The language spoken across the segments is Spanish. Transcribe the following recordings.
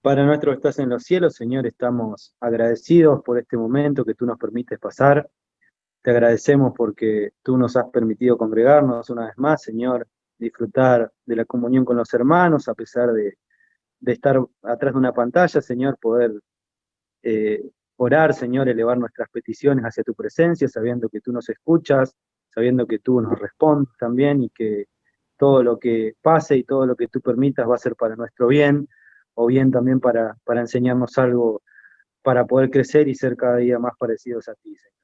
Padre nuestro que estás en los cielos, Señor, estamos agradecidos por este momento que tú nos permites pasar. Te agradecemos porque tú nos has permitido congregarnos una vez más, Señor, disfrutar de la comunión con los hermanos, a pesar de estar atrás de una pantalla, Señor, poder orar, Señor, elevar nuestras peticiones hacia tu presencia, sabiendo que tú nos escuchas, sabiendo que tú nos respondes también y que todo lo que pase y todo lo que tú permitas va a ser para nuestro bien, o bien también para enseñarnos algo, para poder crecer y ser cada día más parecidos a ti, Señor.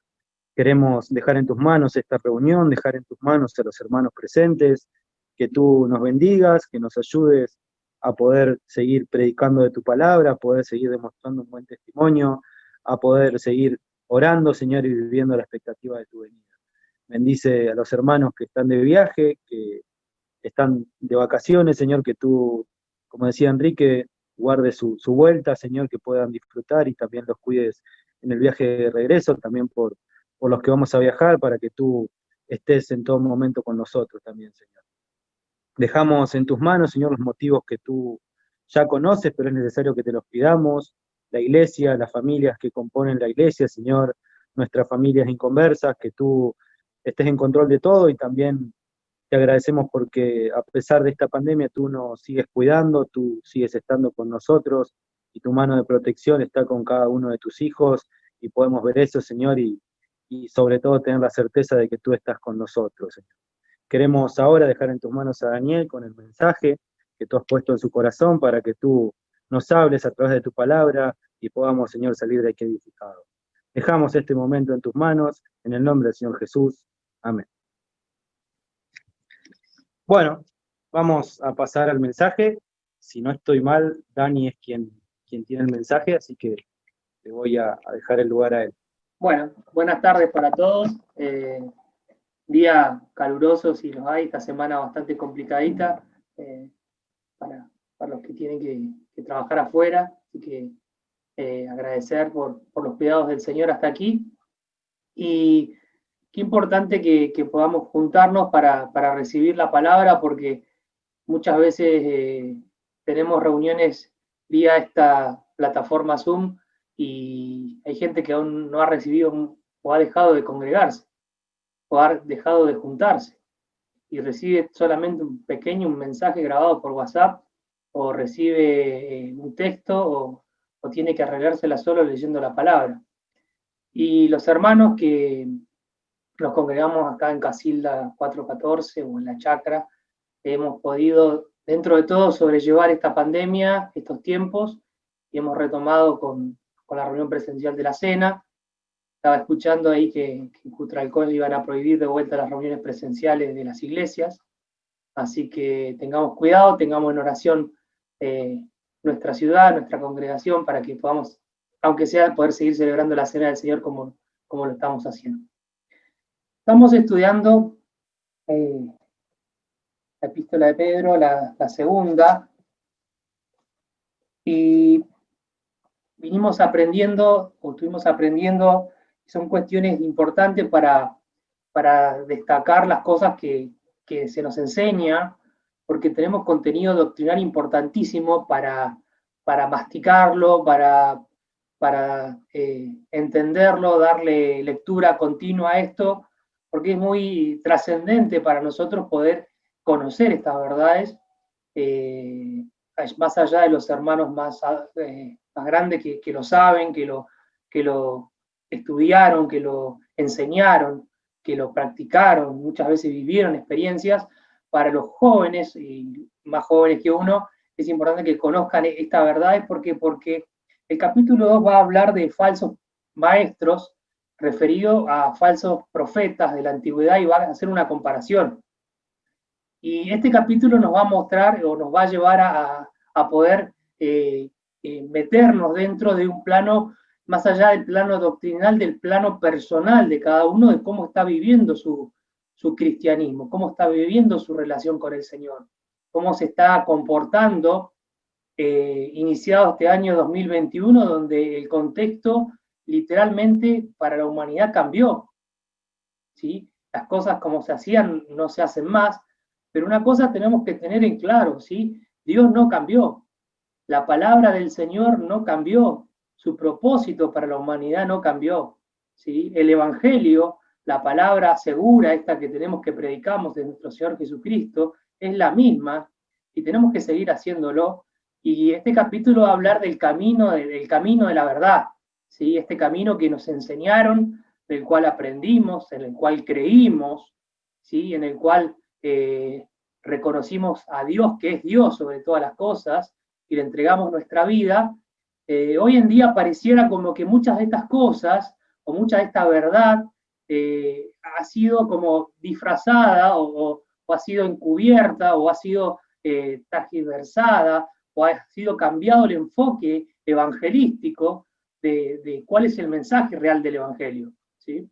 Queremos dejar en tus manos esta reunión, dejar en tus manos a los hermanos presentes, que tú nos bendigas, que nos ayudes a poder seguir predicando de tu palabra, a poder seguir demostrando un buen testimonio, a poder seguir orando, Señor, y viviendo la expectativa de tu venida. Bendice a los hermanos que están de viaje, que están de vacaciones, Señor, que tú, como decía Enrique, guardes su vuelta, Señor, que puedan disfrutar y también los cuides en el viaje de regreso, también por los que vamos a viajar, para que tú estés en todo momento con nosotros también, Señor. Dejamos en tus manos, Señor, los motivos que tú ya conoces, pero es necesario que te los pidamos, la iglesia, las familias que componen la iglesia, Señor, nuestras familias inconversas, que tú estés en control de todo y también te agradecemos porque a pesar de esta pandemia tú nos sigues cuidando, tú sigues estando con nosotros y tu mano de protección está con cada uno de tus hijos y podemos ver eso, Señor, y sobre todo tener la certeza de que tú estás con nosotros, Señor. Queremos ahora dejar en tus manos a Daniel con el mensaje que tú has puesto en su corazón para que tú nos hables a través de tu palabra y podamos, Señor, salir de aquí edificados. Dejamos este momento en tus manos, en el nombre del Señor Jesús. Amén. Bueno, vamos a pasar al mensaje. Si no estoy mal, Dani es quien tiene el mensaje, así que le voy a dejar el lugar a él. Bueno, buenas tardes para todos. Día caluroso, si los hay, esta semana bastante complicadita para los que tienen que trabajar afuera. Así que agradecer por los cuidados del Señor hasta aquí. Y qué importante que podamos juntarnos para recibir la palabra, porque muchas veces tenemos reuniones vía esta plataforma Zoom y hay gente que aún no ha recibido o ha dejado de congregarse o ha dejado de juntarse y recibe solamente un mensaje grabado por WhatsApp o recibe un texto o tiene que arreglársela solo leyendo la palabra. Y los hermanos que nos congregamos acá en Casilda 414 o en la Chacra, hemos podido, dentro de todo, sobrellevar esta pandemia, estos tiempos, y hemos retomado con la reunión presencial de la cena. Estaba escuchando ahí que en Cutralcón iban a prohibir de vuelta las reuniones presenciales de las iglesias, así que tengamos cuidado, tengamos en oración nuestra ciudad, nuestra congregación, para que podamos, aunque sea, poder seguir celebrando la cena del Señor como lo estamos haciendo. Estamos estudiando la epístola de Pedro, la segunda, y estuvimos aprendiendo, son cuestiones importantes para destacar las cosas que se nos enseña, porque tenemos contenido doctrinal importantísimo para masticarlo, para entenderlo, darle lectura continua a esto, porque es muy trascendente para nosotros poder conocer estas verdades, más allá de los hermanos más grandes que lo saben, que lo estudiaron, que lo enseñaron, que lo practicaron, muchas veces vivieron experiencias. Para los jóvenes y más jóvenes que uno, es importante que conozcan esta verdad, porque el capítulo 2 va a hablar de falsos maestros referido a falsos profetas de la antigüedad y va a hacer una comparación. Y este capítulo nos va a mostrar o nos va a llevar a poder meternos dentro de un plano, más allá del plano doctrinal, del plano personal de cada uno, de cómo está viviendo su cristianismo, cómo está viviendo su relación con el Señor, cómo se está comportando, iniciado este año 2021, donde el contexto literalmente para la humanidad cambió, ¿sí? Las cosas como se hacían no se hacen más, pero una cosa tenemos que tener en claro, ¿sí? Dios no cambió. La palabra del Señor no cambió, su propósito para la humanidad no cambió, ¿sí? El Evangelio, la palabra segura, esta que tenemos que predicamos de nuestro Señor Jesucristo, es la misma y tenemos que seguir haciéndolo. Y este capítulo va a hablar del camino de la verdad, ¿sí? Este camino que nos enseñaron, del cual aprendimos, en el cual creímos, ¿sí? En el cual reconocimos a Dios, que es Dios sobre todas las cosas, y le entregamos nuestra vida. Hoy en día pareciera como que muchas de estas cosas, o mucha de esta verdad, ha sido como disfrazada, o ha sido encubierta, o ha sido tergiversada, o ha sido cambiado el enfoque evangelístico de cuál es el mensaje real del Evangelio, ¿sí?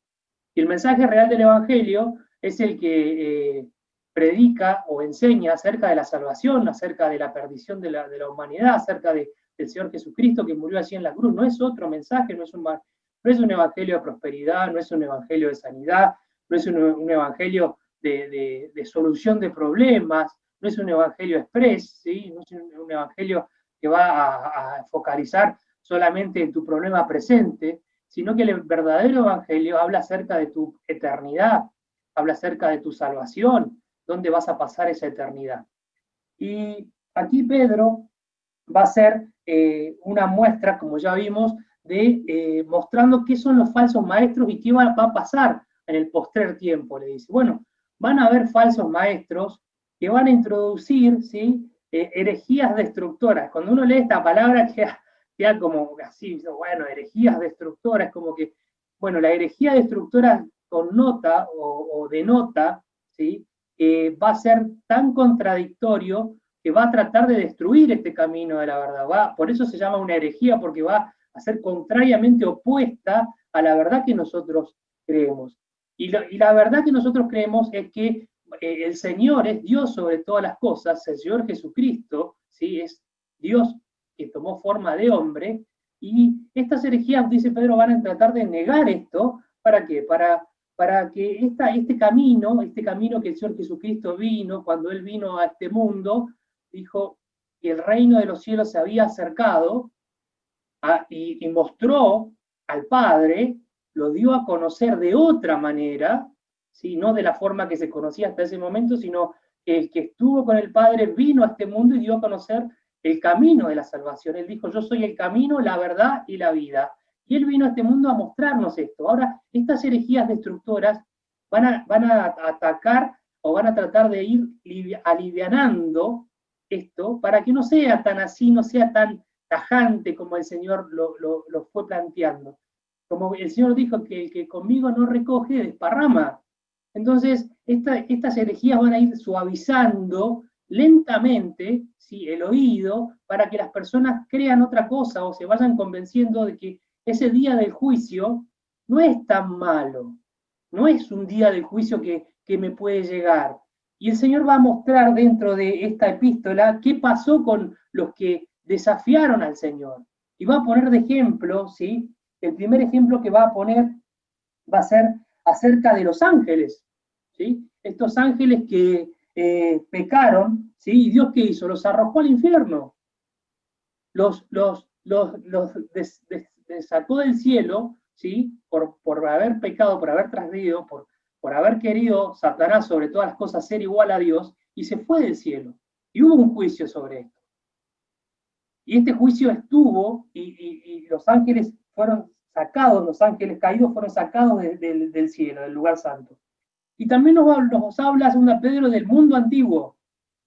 Y el mensaje real del Evangelio es el que predica o enseña acerca de la salvación, acerca de la perdición de la humanidad, acerca del Señor Jesucristo que murió allí en la cruz. No es otro mensaje, no es un evangelio de prosperidad, no es un evangelio de sanidad, no es un evangelio de solución de problemas, no es un evangelio express, ¿sí? No es un evangelio que va a focalizar solamente en tu problema presente, sino que el verdadero evangelio habla acerca de tu eternidad, habla acerca de tu salvación, dónde vas a pasar esa eternidad. Y aquí Pedro va a ser una muestra, como ya vimos, de mostrando qué son los falsos maestros y qué va a pasar en el postrer tiempo. Le dice, bueno, van a haber falsos maestros que van a introducir, ¿sí? Herejías destructoras. Cuando uno lee esta palabra queda como así, bueno, herejías destructoras, como que, bueno, la herejía destructora connota o denota, ¿sí? Va a ser tan contradictorio que va a tratar de destruir este camino de la verdad. Por eso se llama una herejía, porque va a ser contrariamente opuesta a la verdad que nosotros creemos. Y la verdad que nosotros creemos es que el Señor es Dios sobre todas las cosas, el Señor Jesucristo, ¿sí? Es Dios que tomó forma de hombre, y estas herejías, dice Pedro, van a tratar de negar esto. ¿Para qué? Para que este camino que el Señor Jesucristo vino, cuando Él vino a este mundo, dijo que el reino de los cielos se había acercado y mostró al Padre, lo dio a conocer de otra manera, ¿sí? No de la forma que se conocía hasta ese momento, sino que el que estuvo con el Padre vino a este mundo y dio a conocer el camino de la salvación. Él dijo, yo soy el camino, la verdad y la vida. Y Él vino a este mundo a mostrarnos esto. Ahora, estas herejías destructoras van a atacar o van a tratar de ir alivianando esto para que no sea tan así, no sea tan tajante como el Señor lo fue planteando. Como el Señor dijo que el que conmigo no recoge, desparrama. Entonces, estas herejías van a ir suavizando lentamente, ¿sí? El oído, para que las personas crean otra cosa o se vayan convenciendo de que ese día del juicio no es tan malo, no es un día del juicio que me puede llegar. Y el Señor va a mostrar dentro de esta epístola qué pasó con los que desafiaron al Señor. Y va a poner de ejemplo, ¿sí? El primer ejemplo que va a poner va a ser acerca de los ángeles, ¿sí? Estos ángeles que pecaron, ¿sí? ¿Y Dios qué hizo? Los arrojó al infierno. Los sacó del cielo, ¿sí? Por haber pecado, por haber transgredido, por haber querido Satanás sobre todas las cosas ser igual a Dios, y se fue del cielo. Y hubo un juicio sobre esto. Y este juicio estuvo, y los ángeles fueron sacados, los ángeles caídos fueron sacados del cielo, del lugar santo. Y también nos habla 2 Pedro del mundo antiguo,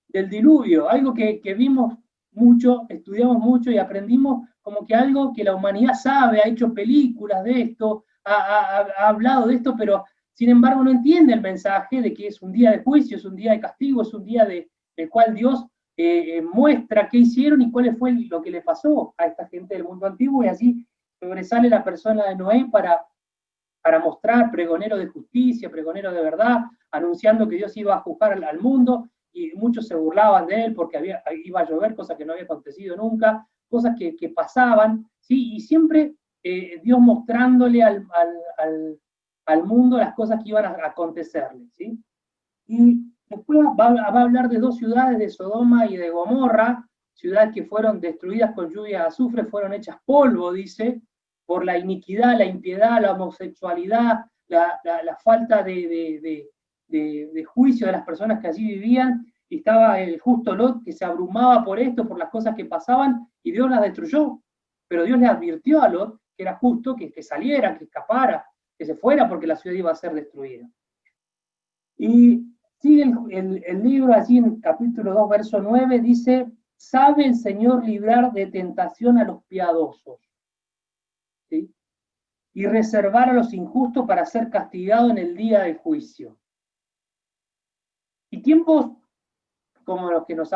del diluvio, algo que vimos mucho, estudiamos mucho y aprendimos como que algo que la humanidad sabe, ha hecho películas de esto, ha hablado de esto, pero sin embargo no entiende el mensaje de que es un día de juicio, es un día de castigo, es un día del cual Dios muestra qué hicieron y cuál fue lo que le pasó a esta gente del mundo antiguo, y así sobresale la persona de Noé para mostrar, pregonero de justicia, pregonero de verdad, anunciando que Dios iba a juzgar al mundo, y muchos se burlaban de él porque iba a llover, cosa que no había acontecido nunca, cosas que pasaban, ¿sí? Y siempre Dios mostrándole al mundo las cosas que iban a acontecerle, ¿sí? Y después va a hablar de 2 ciudades, de Sodoma y de Gomorra, ciudades que fueron destruidas con lluvia de azufre fueron hechas polvo, dice, por la iniquidad, la impiedad, la homosexualidad, la falta de juicio de las personas que allí vivían, y estaba el justo Lot que se abrumaba por esto, por las cosas que pasaban, y Dios las destruyó. Pero Dios le advirtió a Lot que era justo que saliera, que escapara, que se fuera, porque la ciudad iba a ser destruida. Y sigue el libro allí en capítulo 2, verso 9, dice, sabe el Señor librar de tentación a los piadosos, ¿sí? Y reservar a los injustos para ser castigados en el día del juicio. Y tiempos como los que nos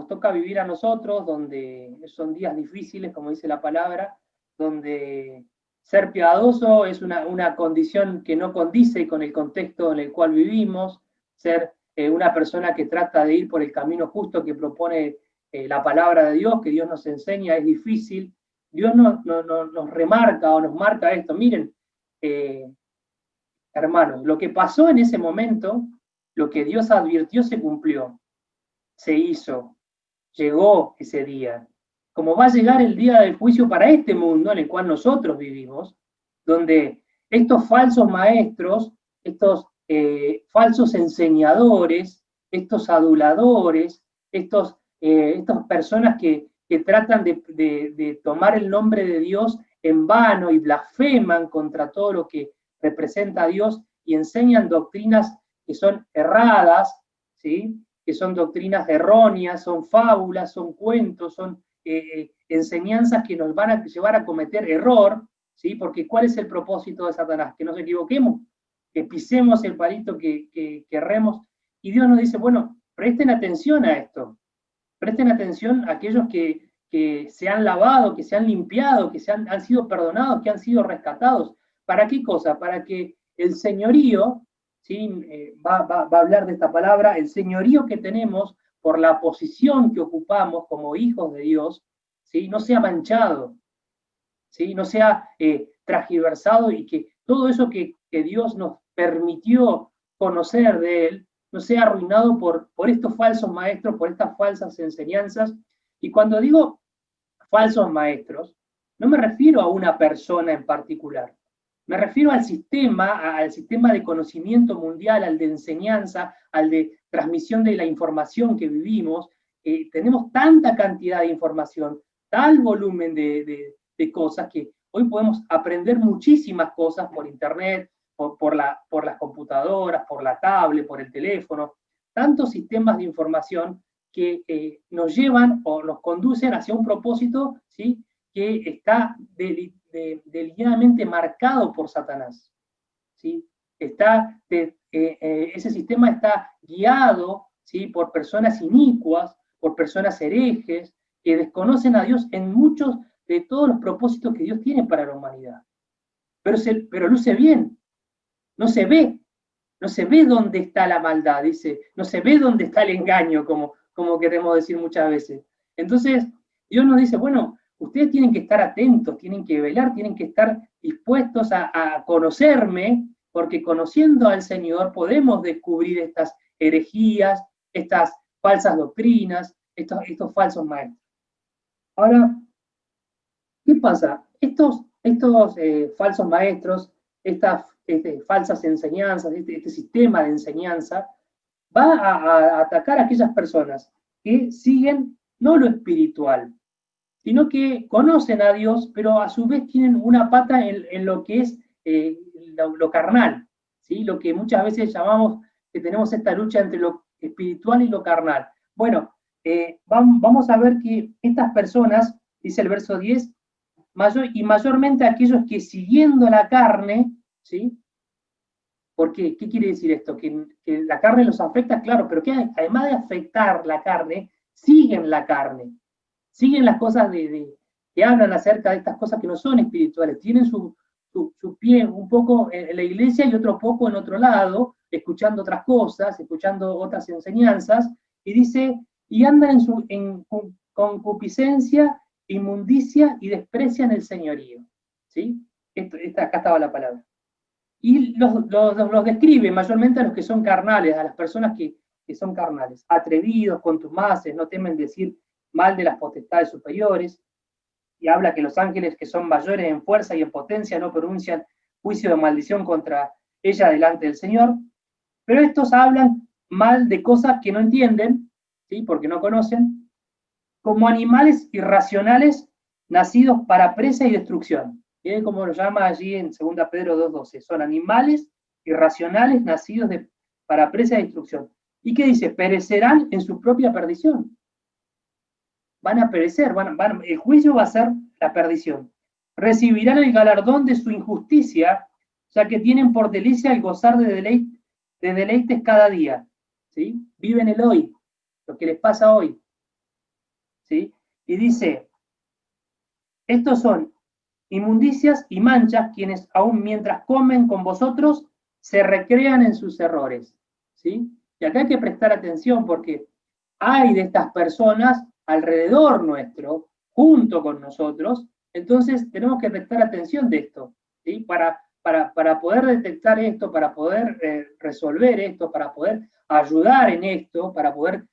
toca vivir a nosotros, donde son días difíciles, como dice la palabra, donde ser piadoso es una condición que no condice con el contexto en el cual vivimos, ser una persona que trata de ir por el camino justo que propone la palabra de Dios, que Dios nos enseña, es difícil. Dios nos remarca o nos marca esto. Miren, hermanos, lo que pasó en ese momento, lo que Dios advirtió se cumplió, se hizo, llegó ese día. Como va a llegar el día del juicio para este mundo en el cual nosotros vivimos, donde estos falsos maestros, estos falsos enseñadores, estos aduladores, estas personas que tratan de tomar el nombre de Dios en vano y blasfeman contra todo lo que representa a Dios y enseñan doctrinas que son erradas, ¿sí? Que son doctrinas erróneas, son fábulas, son cuentos, son enseñanzas que nos van a llevar a cometer error, ¿sí? Porque ¿cuál es el propósito de Satanás? Que nos equivoquemos, que pisemos el palito que erremos. Y Dios nos dice, bueno, presten atención a esto, presten atención a aquellos que se han lavado, que se han limpiado, que han sido perdonados, que han sido rescatados. ¿Para qué cosa? Para que el señorío, ¿sí? Va a hablar de esta palabra, el señorío que tenemos por la posición que ocupamos como hijos de Dios, ¿sí? No sea manchado, ¿sí? No sea transgiversado, y que todo eso que Dios nos permitió conocer de Él no sea arruinado por estos falsos maestros, por estas falsas enseñanzas. Y cuando digo falsos maestros, no me refiero a una persona en particular. Me refiero al sistema de conocimiento mundial, al de enseñanza, al de transmisión de la información que vivimos. Tenemos tanta cantidad de información, tal volumen de cosas, que hoy podemos aprender muchísimas cosas por internet, por las computadoras, por la tablet, por el teléfono. Tantos sistemas de información que nos llevan o nos conducen hacia un propósito, ¿sí? Que está deliberadamente marcado por Satanás, ¿sí? Ese sistema está guiado, ¿sí? Por personas inicuas, por personas herejes, que desconocen a Dios en muchos de todos los propósitos que Dios tiene para la humanidad. Pero luce bien, no se ve dónde está la maldad, dice, no se ve dónde está el engaño, como queremos decir muchas veces. Entonces, Dios nos dice, bueno, ustedes tienen que estar atentos, tienen que velar, tienen que estar dispuestos a conocerme, porque conociendo al Señor podemos descubrir estas herejías, estas falsas doctrinas, estos falsos maestros. Ahora, ¿qué pasa? Estos falsos maestros, estas falsas enseñanzas, este sistema de enseñanza, va a atacar a aquellas personas que siguen no lo espiritual, sino que conocen a Dios, pero a su vez tienen una pata en lo que es lo carnal, ¿sí? Lo que muchas veces llamamos que tenemos esta lucha entre lo espiritual y lo carnal. Bueno, vamos a ver que estas personas, dice el verso 10, mayormente aquellos que siguiendo la carne, ¿sí? ¿Por qué? ¿Qué quiere decir esto? Que la carne los afecta, claro, pero que además de afectar la carne, siguen la carne, siguen las cosas que hablan acerca de estas cosas que no son espirituales, tienen su pie un poco en la iglesia y otro poco en otro lado, escuchando otras cosas, escuchando otras enseñanzas, y dice, y andan en concupiscencia, inmundicia y desprecian el señorío. ¿Sí? Acá estaba la palabra. Y los describe mayormente a los que son carnales, a las personas que son carnales, atrevidos, contumaces, no temen decir mal de las potestades superiores, y habla que los ángeles que son mayores en fuerza y en potencia no pronuncian juicio de maldición contra ella delante del Señor, pero estos hablan mal de cosas que no entienden, ¿sí? Porque no conocen, como animales irracionales nacidos para presa y destrucción. Miren cómo lo llama allí en 2 Pedro 2:12. Son animales irracionales nacidos para presa y destrucción. ¿Y qué dice? Perecerán en su propia perdición. Van a perecer, el juicio va a ser la perdición. Recibirán el galardón de su injusticia, ya que tienen por delicia el gozar de deleites cada día. ¿Sí? Viven el hoy, lo que les pasa hoy. ¿Sí? Y dice, estos son inmundicias y manchas, quienes aún mientras comen con vosotros, se recrean en sus errores. ¿Sí? Y acá hay que prestar atención porque hay de estas personas alrededor nuestro, junto con nosotros, entonces tenemos que prestar atención de esto, ¿sí? Para poder detectar esto, para poder resolver esto, para poder ayudar en esto, para poder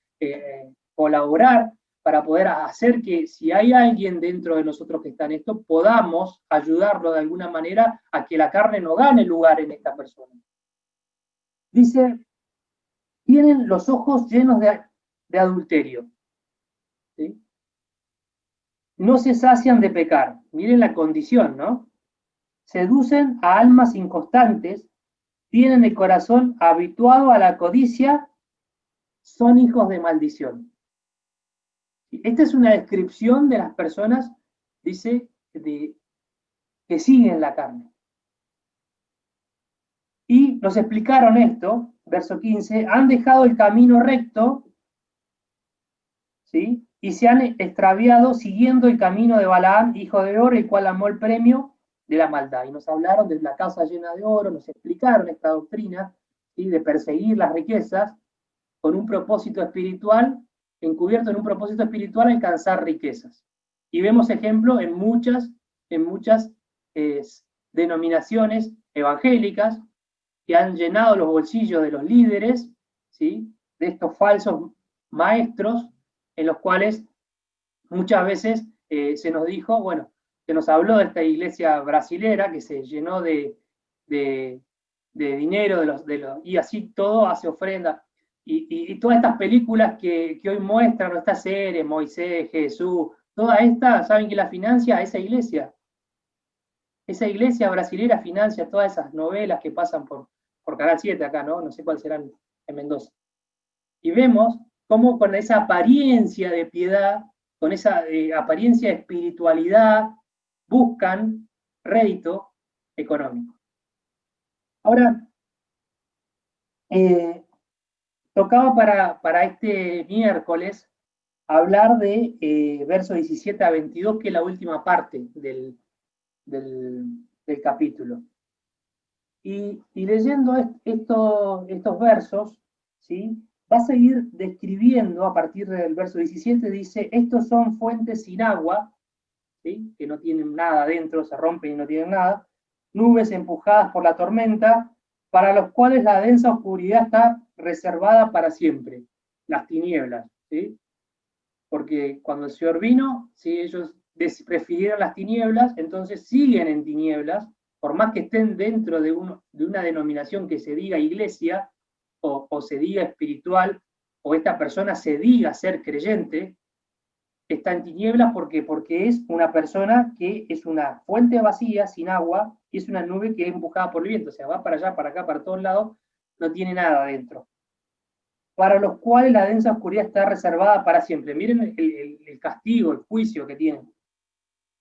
colaborar, para poder hacer que si hay alguien dentro de nosotros que está en esto, podamos ayudarlo de alguna manera a que la carne no gane lugar en esta persona. Dice, tienen los ojos llenos de adulterio. ¿Sí? No se sacian de pecar. Miren la condición, ¿no? Seducen a almas inconstantes, tienen el corazón habituado a la codicia, son hijos de maldición. Esta es una descripción de las personas, dice, que siguen la carne. Y nos explicaron esto, verso 15, han dejado el camino recto, ¿sí? Y se han extraviado siguiendo el camino de Balaam, hijo de Beor, el cual amó el premio de la maldad. Y nos hablaron de la casa llena de oro, nos explicaron esta doctrina, ¿sí? De perseguir las riquezas con un propósito espiritual, encubierto en un propósito espiritual, alcanzar riquezas. Y vemos ejemplo en muchas denominaciones evangélicas que han llenado los bolsillos de los líderes, ¿sí? De estos falsos maestros, en los cuales muchas veces se nos dijo, bueno, se nos habló de esta iglesia brasilera que se llenó de dinero y así todo hace ofrenda. Y todas estas películas que hoy muestran, esta serie, Moisés, Jesús, todas estas, ¿saben que la financia esa iglesia? Esa iglesia brasilera financia todas esas novelas que pasan por Canal 7 acá, ¿no? No sé cuáles serán en Mendoza. Y vemos cómo con esa apariencia de piedad, con esa apariencia de espiritualidad, buscan rédito económico. Ahora, tocaba para este miércoles hablar de versos 17 a 22, que es la última parte del capítulo. Y leyendo estos versos, ¿sí? Va a seguir describiendo a partir del verso 17, dice, estos son fuentes sin agua, ¿sí? Que no tienen nada dentro, se rompen y no tienen nada, nubes empujadas por la tormenta, para los cuales la densa oscuridad está reservada para siempre, las tinieblas, ¿sí? Porque cuando el Señor vino, ¿sí? Ellos prefirieron las tinieblas, entonces siguen en tinieblas, por más que estén dentro de una denominación que se diga iglesia, o se diga espiritual, o esta persona se diga ser creyente, está en tinieblas porque es una persona que es una fuente vacía, sin agua, y es una nube que es empujada por el viento, o sea, va para allá, para acá, para todos lados, no tiene nada dentro. Para los cuales la densa oscuridad está reservada para siempre. Miren el castigo, el juicio que tienen.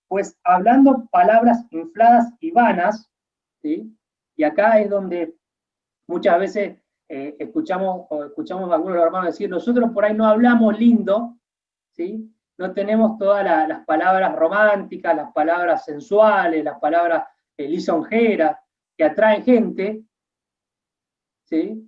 Pues hablando palabras infladas y vanas, ¿sí? Y acá es donde muchas veces escuchamos a algunos de los hermanos decir, nosotros por ahí no hablamos lindo, ¿sí? No tenemos todas las palabras románticas, las palabras sensuales, las palabras lisonjeras que atraen gente, ¿sí?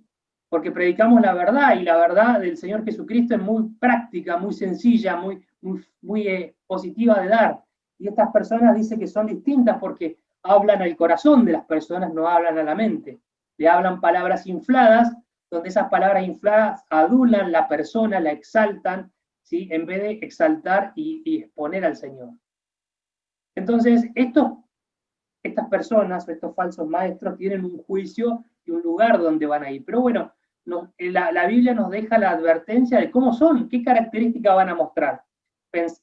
Porque predicamos la verdad, y la verdad del Señor Jesucristo es muy práctica, muy sencilla, muy positiva de dar. Y estas personas dicen que son distintas porque hablan al corazón de las personas, no hablan a la mente. Le hablan palabras infladas, donde esas palabras infladas adulan la persona, la exaltan, ¿sí? En vez de exaltar y exponer al Señor. Entonces, estas personas o estos falsos maestros tienen un juicio y un lugar donde van a ir. Pero bueno, la Biblia nos deja la advertencia de cómo son, qué características van a mostrar.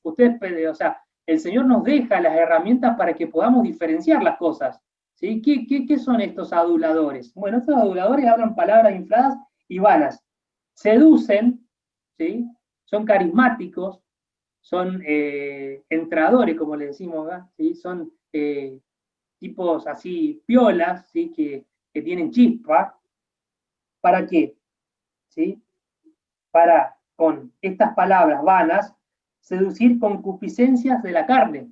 O sea, el Señor nos deja las herramientas para que podamos diferenciar las cosas. ¿Sí? ¿Qué son estos aduladores? Bueno, estos aduladores hablan palabras infladas y vanas. Seducen, ¿sí? Son carismáticos, son entradores, como le decimos acá, ¿sí? Son tipos así piolas, ¿sí? que tienen chispa. ¿Para qué? ¿Sí? Para, con estas palabras vanas, seducir concupiscencias de la carne.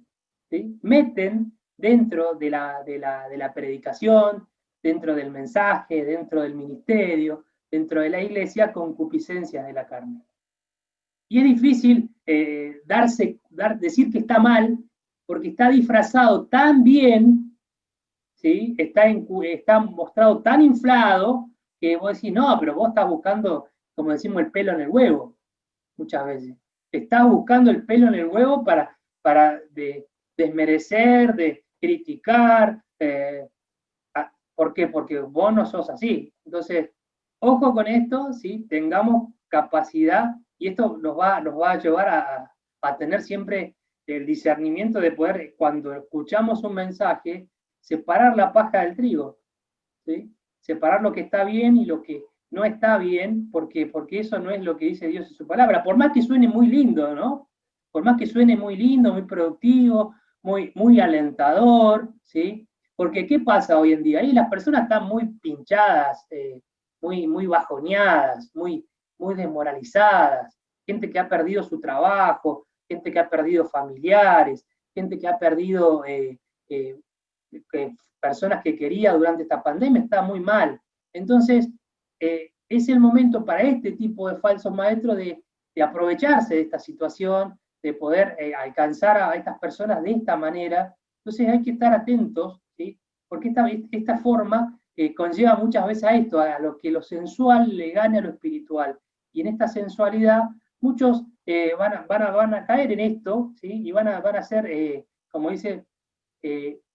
¿Sí? Meten dentro de la predicación, dentro del mensaje, dentro del ministerio, dentro de la iglesia, concupiscencias de la carne. Y es difícil decir que está mal, porque está disfrazado tan bien, ¿sí? Está mostrado tan inflado, que vos decís, no, pero vos estás buscando, como decimos, el pelo en el huevo, muchas veces. Estás buscando el pelo en el huevo para desmerecer, de criticar. ¿Por qué? Porque vos no sos así. Entonces, ojo con esto, ¿sí? Tengamos capacidad, y esto nos va a llevar a tener siempre el discernimiento de poder, cuando escuchamos un mensaje, separar la paja del trigo, ¿sí? Separar lo que está bien y lo que no está bien, porque eso no es lo que dice Dios en su palabra, por más que suene muy lindo, ¿no? Por más que suene muy lindo, muy productivo, muy alentador, ¿sí? Porque ¿qué pasa hoy en día? Ahí las personas están muy pinchadas, muy bajoneadas, muy desmoralizadas, gente que ha perdido su trabajo, gente que ha perdido familiares, gente que ha perdido personas que quería durante esta pandemia, está muy mal. Entonces, es el momento para este tipo de falsos maestros de aprovecharse de esta situación, de poder alcanzar a estas personas de esta manera. Entonces hay que estar atentos, ¿sí? Porque esta forma conlleva muchas veces a esto, a lo que lo sensual le gane a lo espiritual. Y en esta sensualidad, muchos van a caer en esto, ¿sí? Y van a hacer, como dice,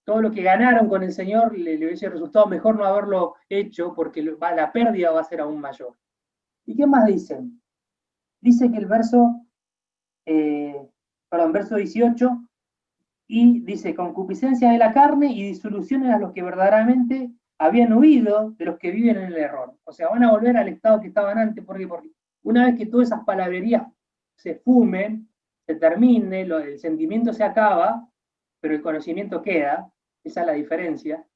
todo lo que ganaron con el Señor le hubiese resultado mejor no haberlo hecho, porque la pérdida va a ser aún mayor. ¿Y qué más dicen? Dice que el verso 18, y dice, concupiscencia de la carne y disoluciones a los que verdaderamente habían huido de los que viven en el error. O sea, van a volver al estado que estaban antes, porque una vez que todas esas palabrerías se fumen, se termine, el sentimiento se acaba, pero el conocimiento queda, esa es la diferencia,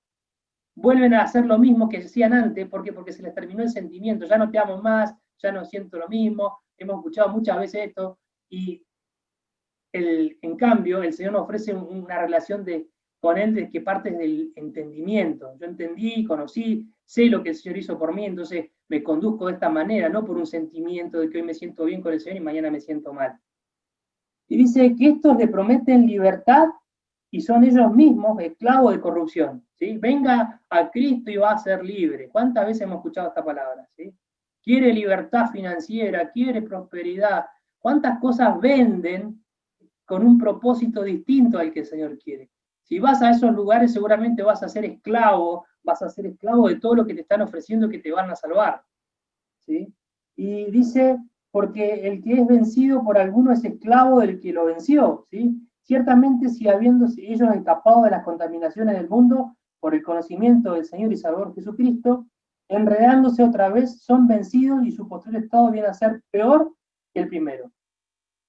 vuelven a hacer lo mismo que hacían antes, porque se les terminó el sentimiento, ya no te amo más, ya no siento lo mismo, hemos escuchado muchas veces esto, y en cambio el Señor nos ofrece una relación con Él de que parte del entendimiento. Yo entendí, conocí, sé lo que el Señor hizo por mí, entonces me conduzco de esta manera, no por un sentimiento de que hoy me siento bien con el Señor y mañana me siento mal. Y dice que estos le prometen libertad y son ellos mismos esclavos de corrupción. ¿Sí? Venga a Cristo y va a ser libre. ¿Cuántas veces hemos escuchado esta palabra? ¿Sí? Quiere libertad financiera, quiere prosperidad. ¿Cuántas cosas venden con un propósito distinto al que el Señor quiere? Si vas a esos lugares, seguramente vas a ser esclavo de todo lo que te están ofreciendo que te van a salvar. ¿Sí? Y dice, porque el que es vencido por alguno es esclavo del que lo venció. ¿Sí? Ciertamente, si habiéndose ellos escapado de las contaminaciones del mundo por el conocimiento del Señor y Salvador Jesucristo, enredándose otra vez, son vencidos y su posterior estado viene a ser peor que el primero.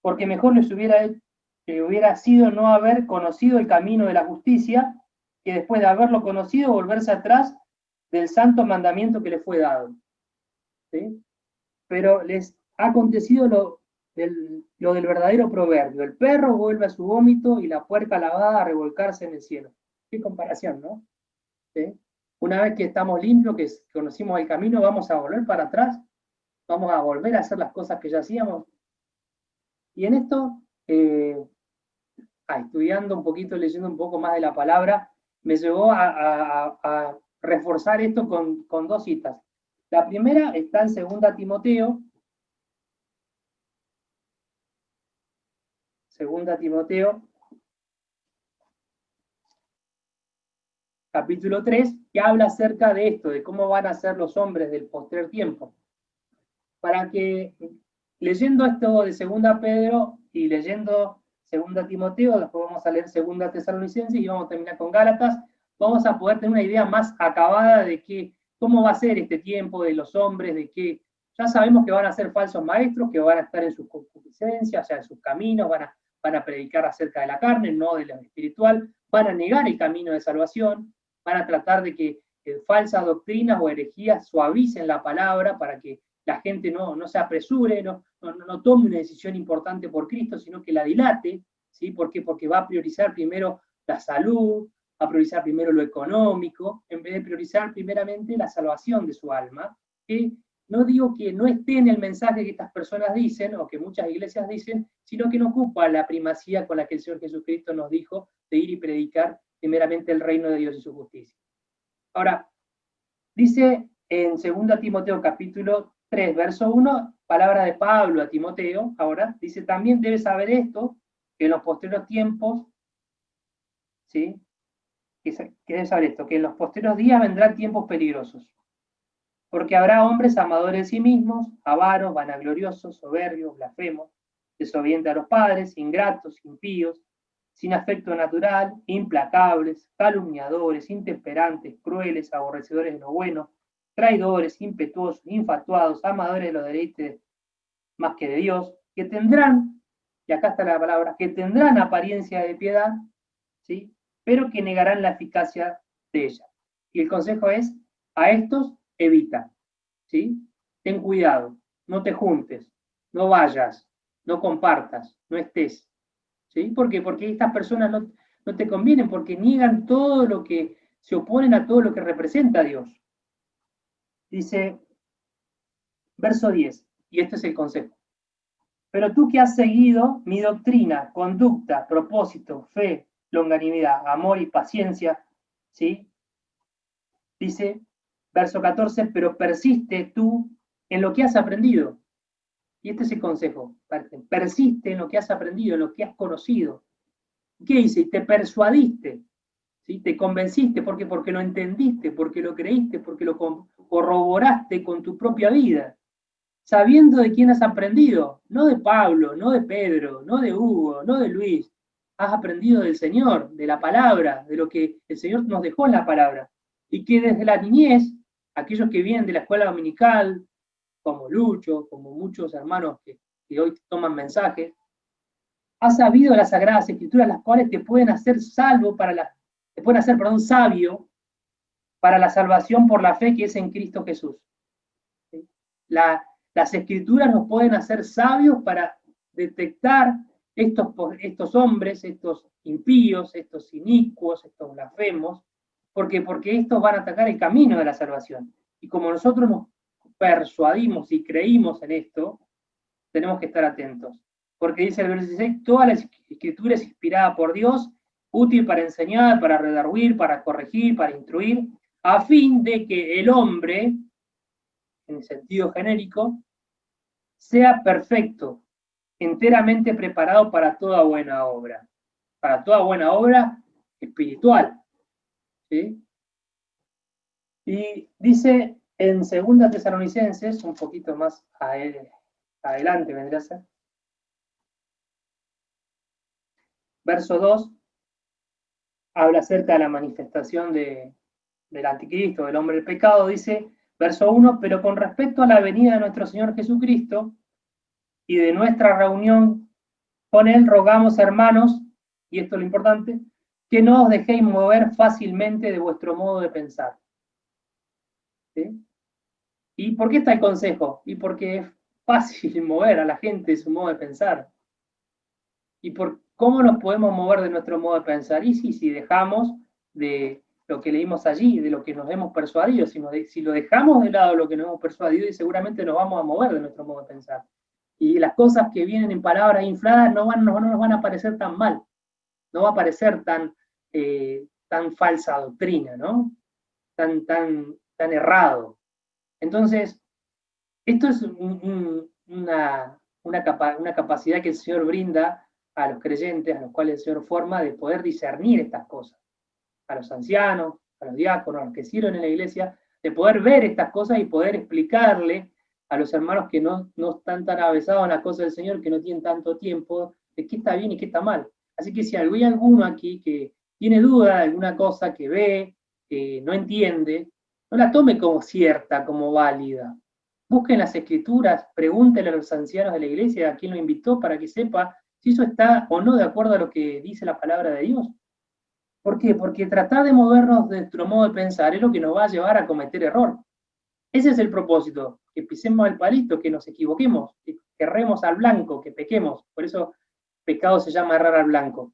Porque mejor les hubiera sido no haber conocido el camino de la justicia, que después de haberlo conocido, volverse atrás del santo mandamiento que les fue dado. ¿Sí? Pero les ha acontecido lo del verdadero proverbio: el perro vuelve a su vómito y la puerca lavada a revolcarse en el cielo. Qué comparación, ¿no? ¿Sí? Una vez que estamos limpios, que conocimos el camino, vamos a volver para atrás, vamos a volver a hacer las cosas que ya hacíamos. Y en esto, estudiando un poquito, leyendo un poco más de la palabra, me llevó a reforzar esto con dos citas. La primera está en 2 Timoteo, Segunda Timoteo, capítulo 3, que habla acerca de esto, de cómo van a ser los hombres del postrer tiempo. Para que, leyendo esto de Segunda Pedro y leyendo Segunda Timoteo, después vamos a leer Segunda Tesalonicenses y vamos a terminar con Gálatas, vamos a poder tener una idea más acabada de cómo va a ser este tiempo de los hombres, de que ya sabemos que van a ser falsos maestros, que van a estar en sus concupiscencias, o sea, en sus caminos, van a predicar acerca de la carne, no de lo espiritual, van a negar el camino de salvación, van a tratar de que falsas doctrinas o herejías suavicen la palabra para que la gente no se apresure, no tome una decisión importante por Cristo, sino que la dilate, ¿sí? ¿Por qué? Porque va a priorizar primero la salud, va a priorizar primero lo económico, en vez de priorizar primeramente la salvación de su alma, que no digo que no esté en el mensaje que estas personas dicen, o que muchas iglesias dicen, sino que no ocupa la primacía con la que el Señor Jesucristo nos dijo de ir y predicar primeramente el reino de Dios y su justicia. Ahora, dice en 2 Timoteo capítulo 3, verso 1, palabra de Pablo a Timoteo, ahora, dice, también debes saber esto, que en los posteriores tiempos, ¿sí? Que debes saber esto, que en los posteriores días vendrán tiempos peligrosos, porque habrá hombres amadores de sí mismos, avaros, vanagloriosos, soberbios, blasfemos, desobedientes a los padres, ingratos, impíos, sin afecto natural, implacables, calumniadores, intemperantes, crueles, aborrecedores de lo bueno, traidores, impetuosos, infatuados, amadores de los deleites más que de Dios, que tendrán, y acá está la palabra, que tendrán apariencia de piedad, ¿sí? Pero que negarán la eficacia de ella. Y el consejo es, a estos evita, ¿sí? Ten cuidado, no te juntes, no vayas, no compartas, no estés, ¿sí? ¿Por qué? Porque estas personas no te convienen, porque niegan todo lo que, se oponen a todo lo que representa a Dios. Dice, verso 10, y este es el consejo. Pero tú que has seguido mi doctrina, conducta, propósito, fe, longanimidad, amor y paciencia, ¿sí? Dice, verso 14, pero persiste tú en lo que has aprendido. Y este es el consejo, persiste en lo que has aprendido, en lo que has conocido. ¿Qué dice? Te persuadiste, ¿sí? Te convenciste, ¿por qué? Porque lo entendiste, porque lo creíste, porque lo corroboraste con tu propia vida, sabiendo de quién has aprendido, no de Pablo, no de Pedro, no de Hugo, no de Luis, has aprendido del Señor, de la palabra, de lo que el Señor nos dejó en la palabra, y que desde la niñez, aquellos que vienen de la escuela dominical, como Lucho, como muchos hermanos que hoy toman mensajes, has sabido las Sagradas Escrituras, las cuales te pueden hacer te pueden hacer, sabio para la salvación por la fe que es en Cristo Jesús. ¿Sí? Las Escrituras nos pueden hacer sabios para detectar estos hombres, estos impíos, estos inicuos, estos blasfemos, porque estos van a atacar el camino de la salvación. Y como nosotros nos persuadimos y creímos en esto, tenemos que estar atentos. Porque dice el verso 16, toda la Escritura es inspirada por Dios, útil para enseñar, para redarguir, para corregir, para instruir, a fin de que el hombre, en el sentido genérico, sea perfecto, enteramente preparado para toda buena obra espiritual. ¿Sí? Y dice en 2 Tesalonicenses, un poquito más adelante vendría a ser, verso 2, habla acerca de la manifestación del anticristo, del hombre del pecado, dice, verso 1, pero con respecto a la venida de nuestro Señor Jesucristo y de nuestra reunión con Él, rogamos, hermanos, y esto es lo importante, que no os dejéis mover fácilmente de vuestro modo de pensar. ¿Sí? ¿Y por qué está el consejo? Y porque es fácil mover a la gente de su modo de pensar. ¿Y por cómo nos podemos mover de nuestro modo de pensar? Y si dejamos de lo que leímos allí, de lo que nos hemos persuadido, si lo dejamos de lado lo que nos hemos persuadido, y seguramente nos vamos a mover de nuestro modo de pensar. Y las cosas que vienen en palabras infladas no nos van a parecer tan mal, no va a parecer tan falsa doctrina, ¿no? Tan errado. Entonces, esto es una capacidad que el Señor brinda a los creyentes, a los cuales el Señor forma, de poder discernir estas cosas. A los ancianos, a los diáconos, a los que sirven en la iglesia, de poder ver estas cosas y poder explicarle a los hermanos que no están tan avesados en las cosas del Señor, que no tienen tanto tiempo, de qué está bien y qué está mal. Así que si hay alguno aquí que tiene duda de alguna cosa que ve, que no entiende, no la tome como cierta, como válida. Busquen las escrituras, pregúntenle a los ancianos de la iglesia a quién lo invitó para que sepa si eso está o no de acuerdo a lo que dice la palabra de Dios. ¿Por qué? Porque tratar de movernos de nuestro modo de pensar es lo que nos va a llevar a cometer error. Ese es el propósito, que pisemos el palito, que nos equivoquemos, que erremos al blanco, que pequemos. Por eso pecado se llama errar al blanco.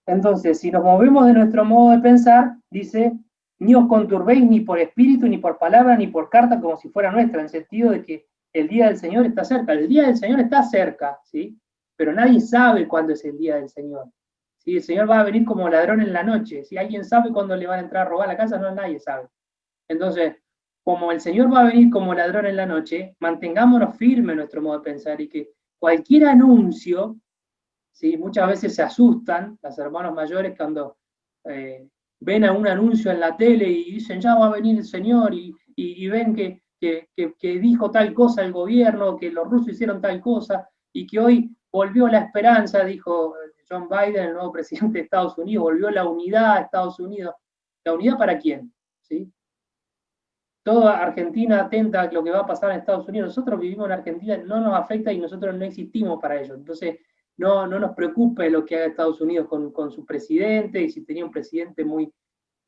Entonces, si nos movemos de nuestro modo de pensar, dice, ni os conturbéis ni por espíritu, ni por palabra, ni por carta, como si fuera nuestra, en el sentido de que el día del Señor está cerca. El día del Señor está cerca, ¿sí? Pero nadie sabe cuándo es el día del Señor. ¿Sí? El Señor va a venir como ladrón en la noche. Si alguien sabe cuándo le van a entrar a robar la casa, no, nadie sabe. Entonces, como el Señor va a venir como ladrón en la noche, mantengámonos firmes en nuestro modo de pensar y que cualquier anuncio, ¿sí? Muchas veces se asustan los hermanos mayores cuando ven a un anuncio en la tele y dicen, ya va a venir el Señor, y ven que dijo tal cosa el gobierno, que los rusos hicieron tal cosa, y que hoy volvió la esperanza, dijo John Biden, el nuevo presidente de Estados Unidos, volvió la unidad a Estados Unidos. ¿La unidad para quién? ¿Sí? Toda Argentina atenta a lo que va a pasar en Estados Unidos. Nosotros vivimos en Argentina, no nos afecta y nosotros no existimos para ello. Entonces, no nos preocupe lo que haga Estados Unidos con su presidente, y si tenía un presidente muy,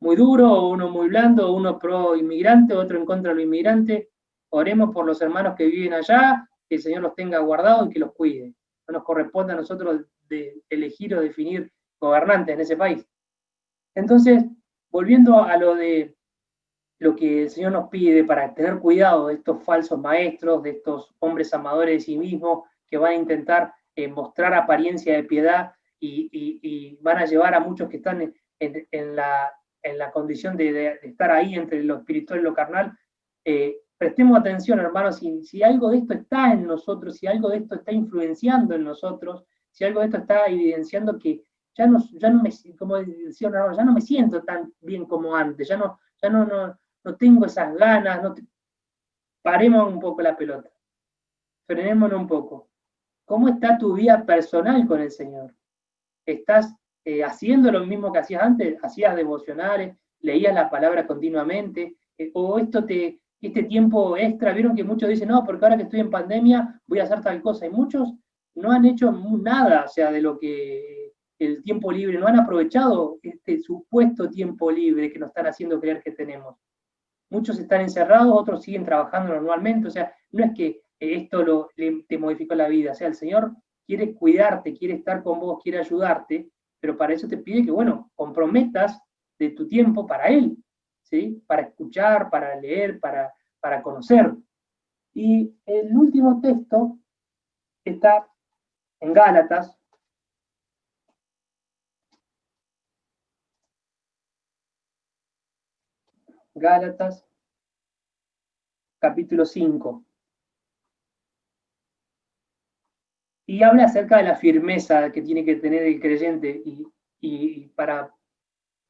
muy duro, o uno muy blando, o uno pro inmigrante, otro en contra de los inmigrantes. Oremos por los hermanos que viven allá, que el Señor los tenga guardados y que los cuide. No nos corresponde a nosotros de elegir o definir gobernantes en ese país. Entonces, volviendo a lo de lo que el Señor nos pide para tener cuidado de estos falsos maestros, de estos hombres amadores de sí mismos, que van a intentar mostrar apariencia de piedad y van a llevar a muchos que están en la condición de estar ahí entre lo espiritual y lo carnal. Prestemos atención, hermanos, si algo de esto está en nosotros, si algo de esto está influenciando en nosotros, si algo de esto está evidenciando que ya no me, como decía un hermano, ya no me siento tan bien como antes, ya no tengo esas ganas, paremos un poco la pelota, frenémonos un poco. ¿Cómo está tu vida personal con el Señor? ¿Estás haciendo lo mismo que hacías antes? ¿Hacías devocionales? ¿Leías la palabra continuamente? ¿O este tiempo extra? Vieron que muchos dicen, no, porque ahora que estoy en pandemia voy a hacer tal cosa, y muchos no han hecho nada, o sea, de lo que el tiempo libre, no han aprovechado este supuesto tiempo libre que nos están haciendo creer que tenemos. Muchos están encerrados, otros siguen trabajando normalmente, o sea, no es que esto te modificó la vida, o sea, el Señor quiere cuidarte, quiere estar con vos, quiere ayudarte, pero para eso te pide que, bueno, comprometas de tu tiempo para Él, ¿sí? Para escuchar, para leer, para conocer. Y el último texto está en Gálatas. Gálatas, capítulo 5. Y habla acerca de la firmeza que tiene que tener el creyente y para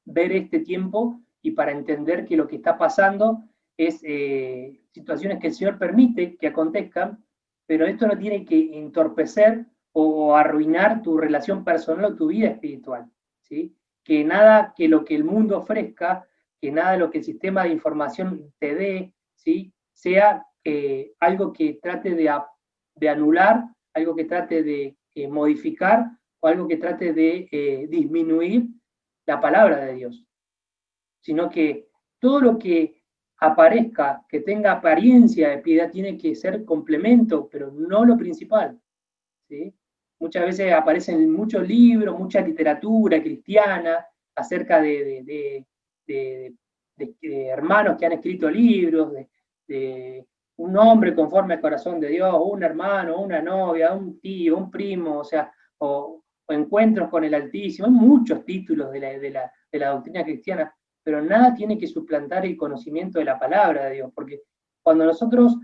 ver este tiempo y para entender que lo que está pasando es situaciones que el Señor permite que acontezcan, pero esto no tiene que entorpecer o arruinar tu relación personal o tu vida espiritual, ¿sí? Que nada que lo que el mundo ofrezca, que nada de lo que el sistema de información te dé, ¿sí? Sea algo que trate de anular, algo que trate de modificar, o algo que trate de disminuir la palabra de Dios, sino que todo lo que aparezca, que tenga apariencia de piedad, tiene que ser complemento, pero no lo principal, ¿sí? Muchas veces aparecen muchos libros, mucha literatura cristiana acerca de hermanos que han escrito libros, de un hombre conforme al corazón de Dios, un hermano, una novia, un tío, un primo, o sea, o encuentros con el Altísimo. Hay muchos títulos de la doctrina cristiana, pero nada tiene que suplantar el conocimiento de la palabra de Dios, porque cuando nosotros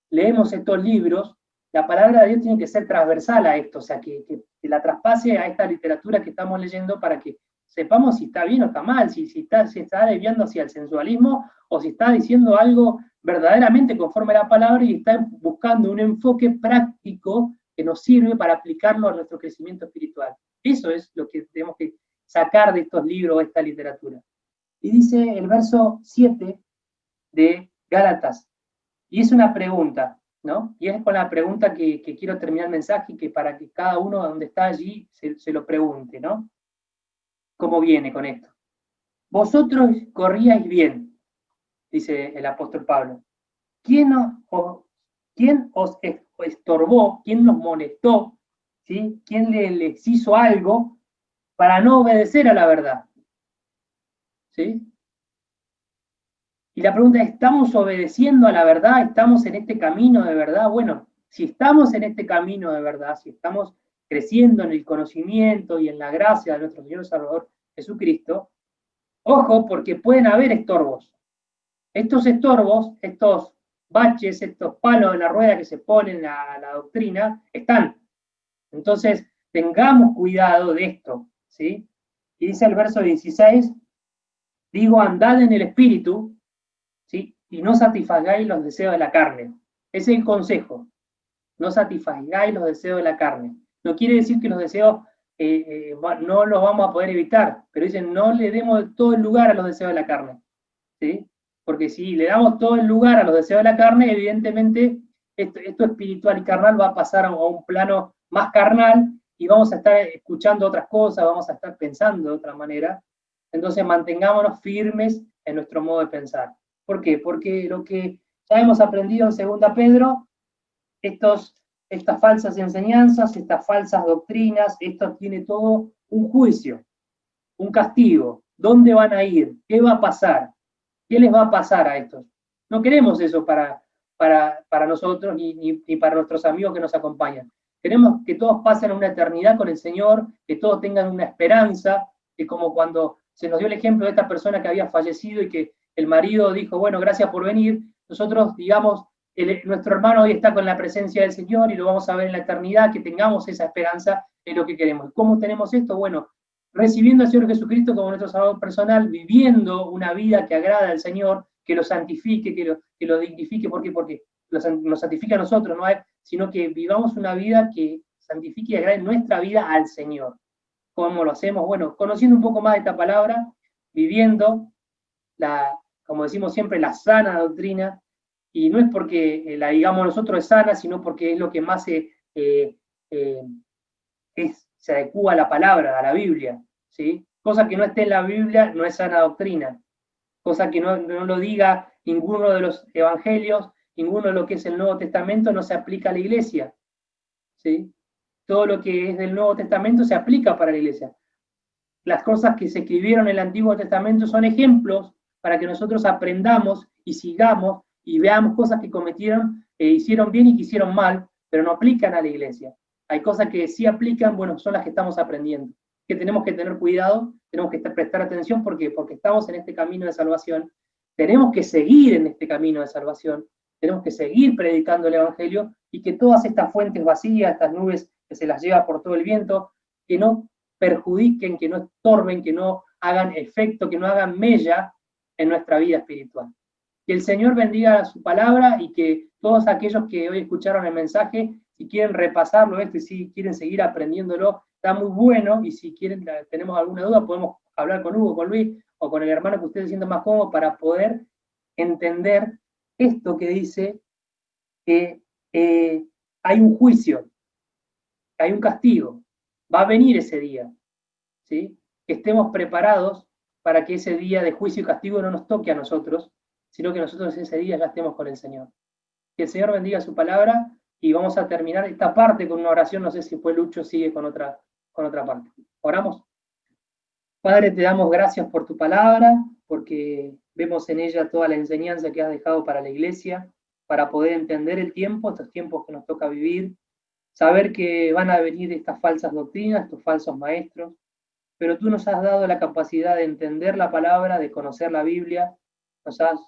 leemos estos libros, la palabra de Dios tiene que ser transversal a esto, o sea, que la traspase a esta literatura que estamos leyendo para que sepamos si está bien o está mal, si está desviando hacia el sensualismo o si está diciendo algo verdaderamente conforme a la palabra y está buscando un enfoque práctico que nos sirve para aplicarlo a nuestro crecimiento espiritual. Eso es lo que tenemos que sacar de estos libros, de esta literatura. Y dice el verso 7 de Gálatas, y es una pregunta, ¿no? Y es con la pregunta que quiero terminar el mensaje y que para que cada uno donde está allí se lo pregunte, ¿no? ¿Cómo viene con esto? Vosotros corríais bien, dice el apóstol Pablo. ¿Quién os estorbó? ¿Quién nos molestó? ¿Sí? ¿Quién les hizo algo para no obedecer a la verdad? ¿Sí? Y la pregunta es, ¿estamos obedeciendo a la verdad? ¿Estamos en este camino de verdad? Bueno, si estamos en este camino de verdad, si estamos creciendo en el conocimiento y en la gracia de nuestro Señor y Salvador Jesucristo, ojo, porque pueden haber estorbos. Estos estorbos, estos baches, estos palos de la rueda que se ponen a la doctrina, están. Entonces, tengamos cuidado de esto, ¿sí? Y dice el verso 16, digo, andad en el Espíritu, ¿sí? Y no satisfagáis los deseos de la carne. Ese es el consejo. No satisfagáis los deseos de la carne. No quiere decir que los deseos no los vamos a poder evitar, pero dicen, no le demos todo el lugar a los deseos de la carne, ¿sí? Porque si le damos todo el lugar a los deseos de la carne, evidentemente esto espiritual y carnal va a pasar a un plano más carnal y vamos a estar escuchando otras cosas, vamos a estar pensando de otra manera. Entonces mantengámonos firmes en nuestro modo de pensar. ¿Por qué? Porque lo que ya hemos aprendido en 2 Pedro, estas falsas enseñanzas, estas falsas doctrinas, esto tiene todo un juicio, un castigo. ¿Dónde van a ir? ¿Qué va a pasar? ¿Qué les va a pasar a estos? No queremos eso para nosotros ni para nuestros amigos que nos acompañan. Queremos que todos pasen una eternidad con el Señor, que todos tengan una esperanza, que como cuando se nos dio el ejemplo de esta persona que había fallecido y que el marido dijo, bueno, gracias por venir, nosotros digamos, nuestro hermano hoy está con la presencia del Señor y lo vamos a ver en la eternidad, que tengamos esa esperanza en lo que queremos. ¿Cómo tenemos esto? Bueno, recibiendo al Señor Jesucristo como nuestro Salvador personal, viviendo una vida que agrada al Señor, que lo santifique, que lo dignifique. ¿Por qué? Porque nos santifica a nosotros, no a Él, sino que vivamos una vida que santifique y agrade nuestra vida al Señor. ¿Cómo lo hacemos? Bueno, conociendo un poco más de esta palabra, viviendo como decimos siempre, la sana doctrina, y no es porque la digamos nosotros es sana, sino porque es lo que más se adecua a la palabra, a la Biblia, ¿sí? Cosa que no esté en la Biblia no es sana doctrina, cosa que no lo diga ninguno de los evangelios, ninguno de lo que es el Nuevo Testamento no se aplica a la iglesia, ¿sí? Todo lo que es del Nuevo Testamento se aplica para la iglesia. Las cosas que se escribieron en el Antiguo Testamento son ejemplos para que nosotros aprendamos y sigamos y veamos cosas que cometieron, hicieron bien y que hicieron mal, pero no aplican a la iglesia. Hay cosas que sí aplican, bueno, son las que estamos aprendiendo, que tenemos que tener cuidado, tenemos que prestar atención, ¿por qué? Porque estamos en este camino de salvación, tenemos que seguir en este camino de salvación, tenemos que seguir predicando el Evangelio y que todas estas fuentes vacías, estas nubes que se las lleva por todo el viento, que no perjudiquen, que no estorben, que no hagan efecto, que no hagan mella en nuestra vida espiritual. Que el Señor bendiga su palabra y que todos aquellos que hoy escucharon el mensaje, si quieren repasarlo y si quieren seguir aprendiéndolo, está muy bueno, y si quieren, tenemos alguna duda, podemos hablar con Hugo, con Luis o con el hermano que ustedes se sientan más cómodos para poder entender esto que dice que hay un juicio, hay un castigo, va a venir ese día, ¿sí? Que estemos preparados para que ese día de juicio y castigo no nos toque a nosotros, sino que nosotros ese día ya estemos con el Señor. Que el Señor bendiga su palabra y vamos a terminar esta parte con una oración. No sé si fue Lucho, sigue con otra parte. ¿Oramos? Padre, te damos gracias por tu palabra, porque vemos en ella toda la enseñanza que has dejado para la iglesia, para poder entender el tiempo, estos tiempos que nos toca vivir, saber que van a venir estas falsas doctrinas, estos falsos maestros, pero tú nos has dado la capacidad de entender la palabra, de conocer la Biblia, nos has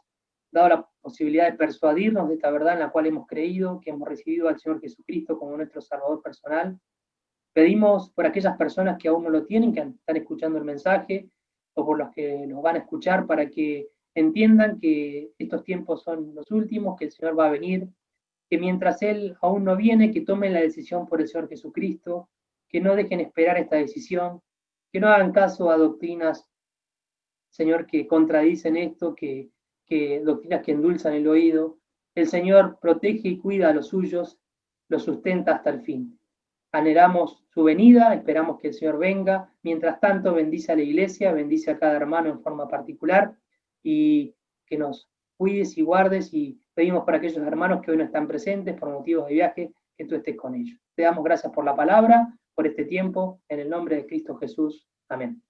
dado la posibilidad de persuadirnos de esta verdad en la cual hemos creído, que hemos recibido al Señor Jesucristo como nuestro Salvador personal. Pedimos por aquellas personas que aún no lo tienen, que están escuchando el mensaje, o por los que nos van a escuchar, para que entiendan que estos tiempos son los últimos, que el Señor va a venir, que mientras Él aún no viene, que tomen la decisión por el Señor Jesucristo, que no dejen esperar esta decisión, que no hagan caso a doctrinas, Señor, que contradicen esto, que doctrinas que endulzan el oído. El Señor protege y cuida a los suyos, los sustenta hasta el fin. Anhelamos su venida, esperamos que el Señor venga. Mientras tanto, bendice a la iglesia, bendice a cada hermano en forma particular y que nos cuides y guardes, y pedimos para aquellos hermanos que hoy no están presentes por motivos de viaje, que tú estés con ellos. Te damos gracias por la palabra, por este tiempo, en el nombre de Cristo Jesús. Amén.